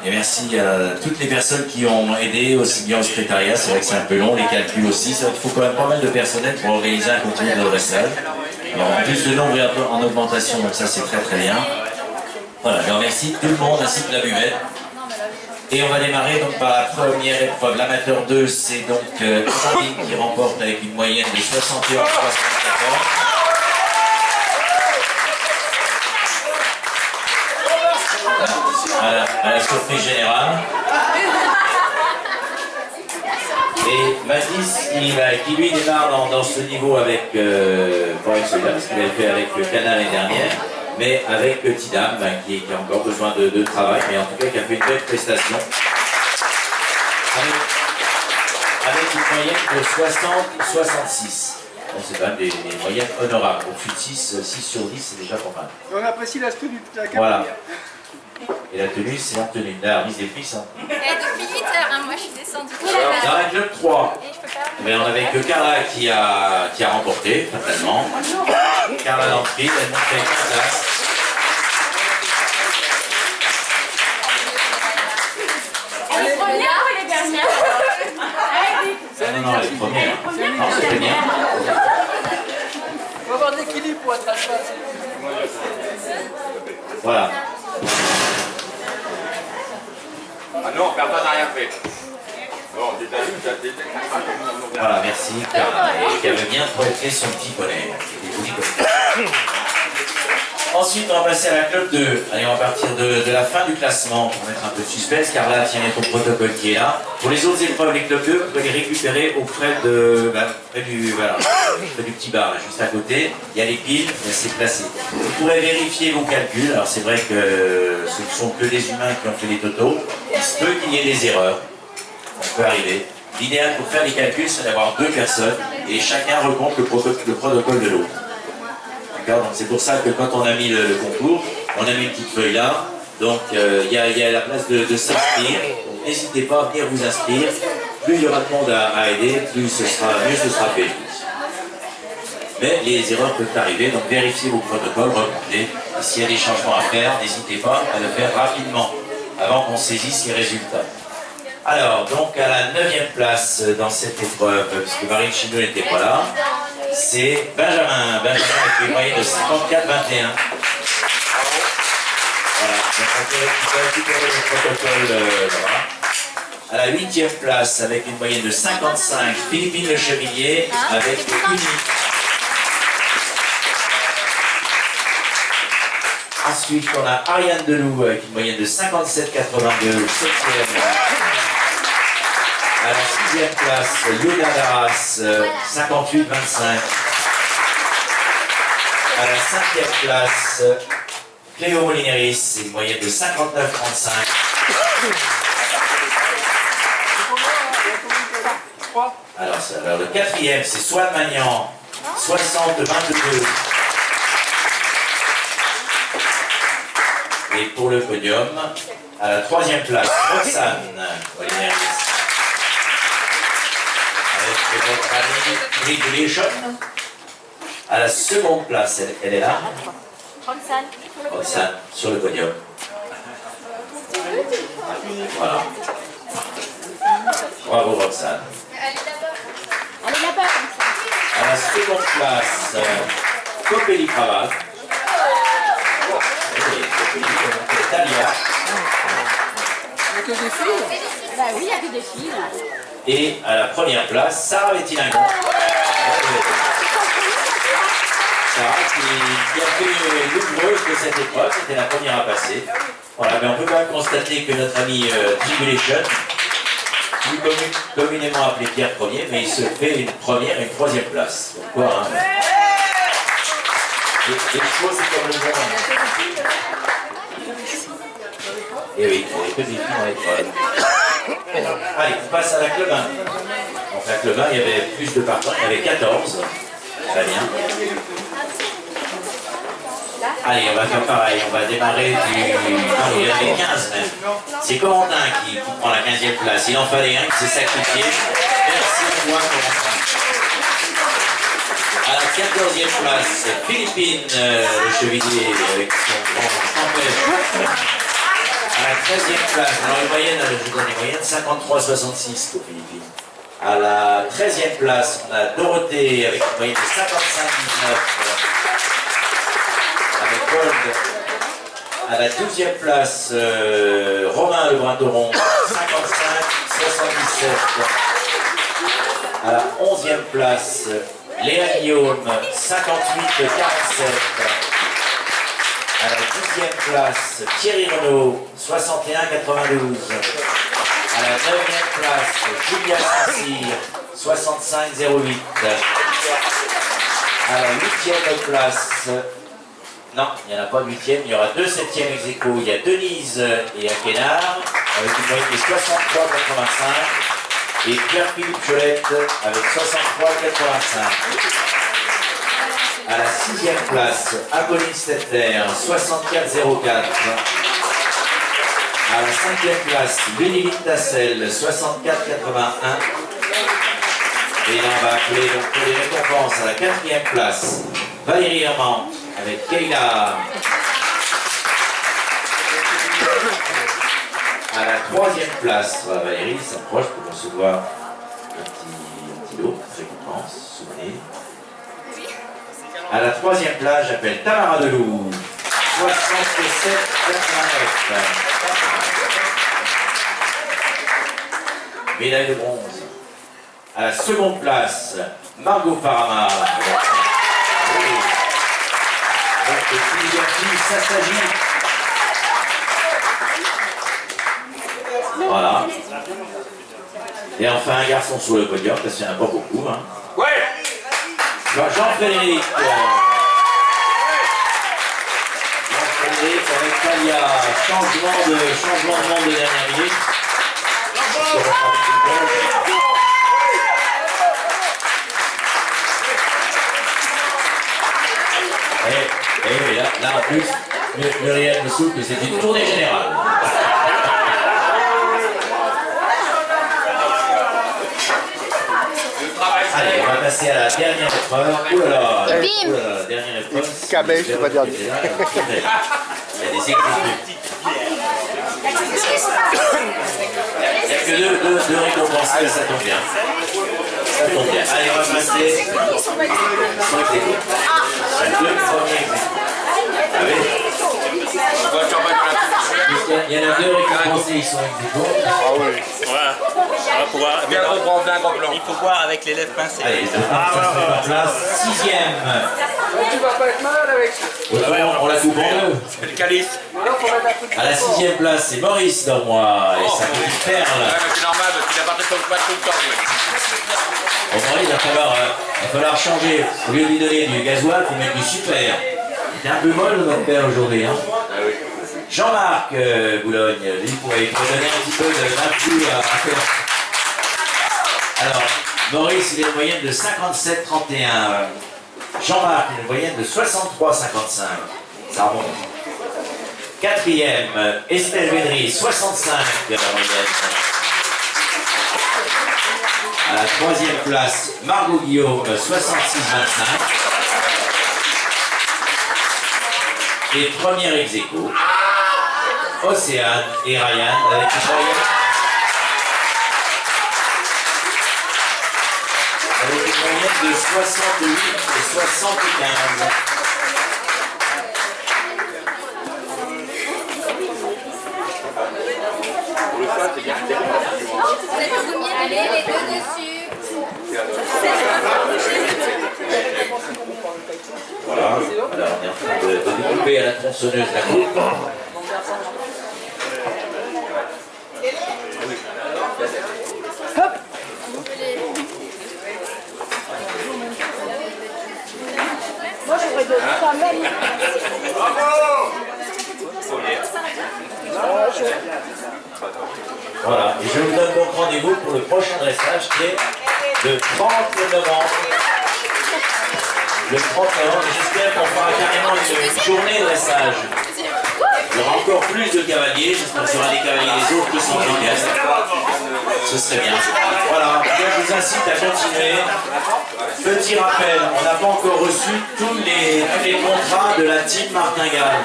Et merci à toutes les personnes qui ont aidé, aussi bien au secrétariat, c'est vrai que c'est un peu long, les calculs aussi, c'est vrai qu'il faut quand même pas mal de personnel pour organiser un concours de dressage. En plus, le nombre est un peu en augmentation, donc ça c'est très très bien. Voilà, je remercie tout le monde ainsi que la buvette. Et on va démarrer donc par la première épreuve. L'amateur 2, c'est donc Sandine qui remporte avec une moyenne de 71,74. À la surprise générale. Et Mathis qui lui démarre dans ce niveau avec celui-là, parce qu'il avait fait avec le Canal l'année dernière, mais avec Petit Dame qui a encore besoin de travail, mais en tout cas qui a fait une belle prestation. Avec une moyenne de 60-66. C'est quand même des moyennes honorables. Au-dessus de 6 sur 10, c'est déjà pas mal. Et on apprécie la tenue de la Voilà. Et la tenue, c'est la tenue. Là, remise des prix, ça. Depuis 8 heures, hein, moi je suis descendue. Dans la club 3, on avait que Carla qui a remporté, fatalement. Carla Lampry, elle montrait 15 places. Elle est première ou elle est dernière? Non, elle est première. Non, c'était bien. Il faut avoir de l'équilibre pour être à cheval. Voilà. Ah non, personne n'a rien fait. Non, Voilà, merci Carla. Et qui avait bien pointé son petit poney. Ensuite, on va passer à la club 2. Allez, on va partir de la fin du classement pour mettre un peu de suspense. Carla tient ton protocole qui est là. Pour les autres épreuves, les clubs 2, vous pouvez les récupérer auprès près du petit bar, là, juste à côté. Il y a les piles, c'est placé. Vous pourrez vérifier vos calculs. Alors, c'est vrai que ce ne sont que des humains qui ont fait les totaux. Il se peut qu'il y ait des erreurs. Ça peut arriver. L'idéal pour faire les calculs, c'est d'avoir 2 personnes et chacun recompte le protocole de l'autre. Donc c'est pour ça que quand on a mis le concours, on a mis une petite feuille là, donc il y a la place de s'inscrire. N'hésitez pas à venir vous inscrire, plus il y aura de monde à aider, mieux ce sera fait. Mais les erreurs peuvent arriver, donc vérifiez vos protocoles, recomptez. Et s'il y a des changements à faire, n'hésitez pas à le faire rapidement, avant qu'on saisisse les résultats. Alors, donc à la 9e place dans cette épreuve, puisque Marine Chinou n'était pas là, c'est Benjamin avec une moyenne de 54-21. Voilà, donc on peut récupérer le protocole là. À la 8e place, avec une moyenne de 55, Philippine Le Chemillier avec Uni. Ensuite, on a Ariane Deloup avec une moyenne de 57-82, 7e. À la 6e place, Yoda Daras, 58-25. À la 5e place, Cléo Molineris, une moyenne de 59-35. Alors le 4e, c'est Swan Magnan, 60-22. Et pour le podium, à la 3e place, Roxane Molineris. Avec notre amie Regulation. À la seconde place, elle est là. Roxane, sur le podium. Voilà. Bravo Roxane. Elle est là-bas. À la seconde place, Copélie Cravate. Talia. Il n'y a que des filles. Bah oui, il n'y a que des filles. Et à la première place, Sarah Bettilingon. Sarah qui a fait l'ouvreuse de cette épreuve, c'était la première à passer. Voilà, mais on peut quand même constater que notre ami Tribulation, plus communément appelé Pierre Premier, mais il se fait une première et une 3e place. Donc quoi, hein, les choses, c'est comme le monde. Et oui, il y a que des filles dans l'épreuve. Allez, on passe à la club 1. Donc la club 1, il y avait plus de partants, il y avait 14. Très bien. Allez, on va faire pareil, on va démarrer du... Non, il y en avait 15 même. C'est Corentin qui prend la 15e place. Il en fallait un qui s'est sacrifié. Merci à toi, Corentin. À la 14e place, Philippine Le Chevalier avec son grand tempête. À la 13e place, alors les moyennes, je vous donne les moyennes, 53,66 pour Philippines. À la 13e place, on a Dorothée avec une moyenne de 55,19 avec Gold. À la 12e place, Romain Le Brun-Doron, 55,77. À la 11e place, Léa Guillaume, 58,47. À la 10e place, Thierry Renaud, 61,92. À la 9e place, Julia Saint-Cyr, 65,08. À la 8e place, non, il n'y en a pas de 8e, il y aura 2 7e ex-aequo. Il y a Denise et Akénard, avec une moyenne de 63,85. Et Pierre-Philippe Cholette, avec 63,85. À la 6e place, Apolline Stettler, 64,04. À la 5e place, Bénédicte Tassel, 64,81. Et là, on va appeler donc pour les récompenses à la 4e place, Valérie Herman, avec Kayla. À la 3e place, Valérie s'approche pour recevoir un petit lot de récompense, souvenir. À la 3e place, j'appelle Tamara Deloup, 67,89. Médaille de bronze. À la 2e place, Margot Parama. Oui. Donc, les filles, ça s'agit. Voilà. Et enfin, un garçon sur le podium, parce qu'il n'y en a pas beaucoup. Hein. Ouais. Jean-Frédéric. Jean-Frédéric avec Talia. Changement de monde de dernière minute. Et là en plus, Muriel me souffle que c'est une tournée générale. Allez, on va passer à la dernière épreuve. Oh là là, la dernière épreuve. Cabet, je pas dire. Il y a des exécutifs. Il n'y a que deux récompensés, ça tombe bien. Ça tombe bien. Allez, on va passer sur les deux premiers exécutifs. Ah oui. Il y en a deux récompensés, ils sont ex-aequo. Ah oui. Voilà. On va pouvoir. Bien comprendre, bien comprendre. Il faut voir avec les lèvres pincées. Allez, ça fait ma place. 6e. Tu vas pas être mal avec ça. On la coupe en deux. C'est le calice. Alors, faut mettre un truc. À la 6e place, c'est Maurice Dormois et sa petite perle. Ouais, mais c'est normal parce qu'il a pas tout le temps. Bon, Maurice, il va falloir changer. Au lieu de lui donner du gasoil, il faut mettre du super. Il est un peu molle, notre père, aujourd'hui. Hein. Jean-Marc Boulogne, lui, il pourrait donner un petit peu d'influx à faire. Alors, Maurice, il a une moyenne de 57,31. Jean-Marc, il a une moyenne de 63,55. Ça remonte. 4e, Estelle Védry, 65 la moyenne. À la 3e place, Margot Guillaume, 66,25. Et première ex-aequo, Océane et Ryan avec une moyenne de 68 et 75. Allez, les deux dessus. Voilà, alors on est en train de découper à la tronçonneuse la coupe. Moi, j'aurais de ça même. Voilà, et je vous donne donc rendez-vous pour le prochain dressage qui est le 30 novembre. Le 30 novembre, j'espère qu'on fera carrément une journée de dressage. Il y aura encore plus de cavaliers, j'espère qu'il y aura des cavaliers des autres qui sont en guest. Ce serait bien. Voilà, je vous incite à continuer. Petit rappel, on n'a pas encore reçu tous les contrats de la team Martingale.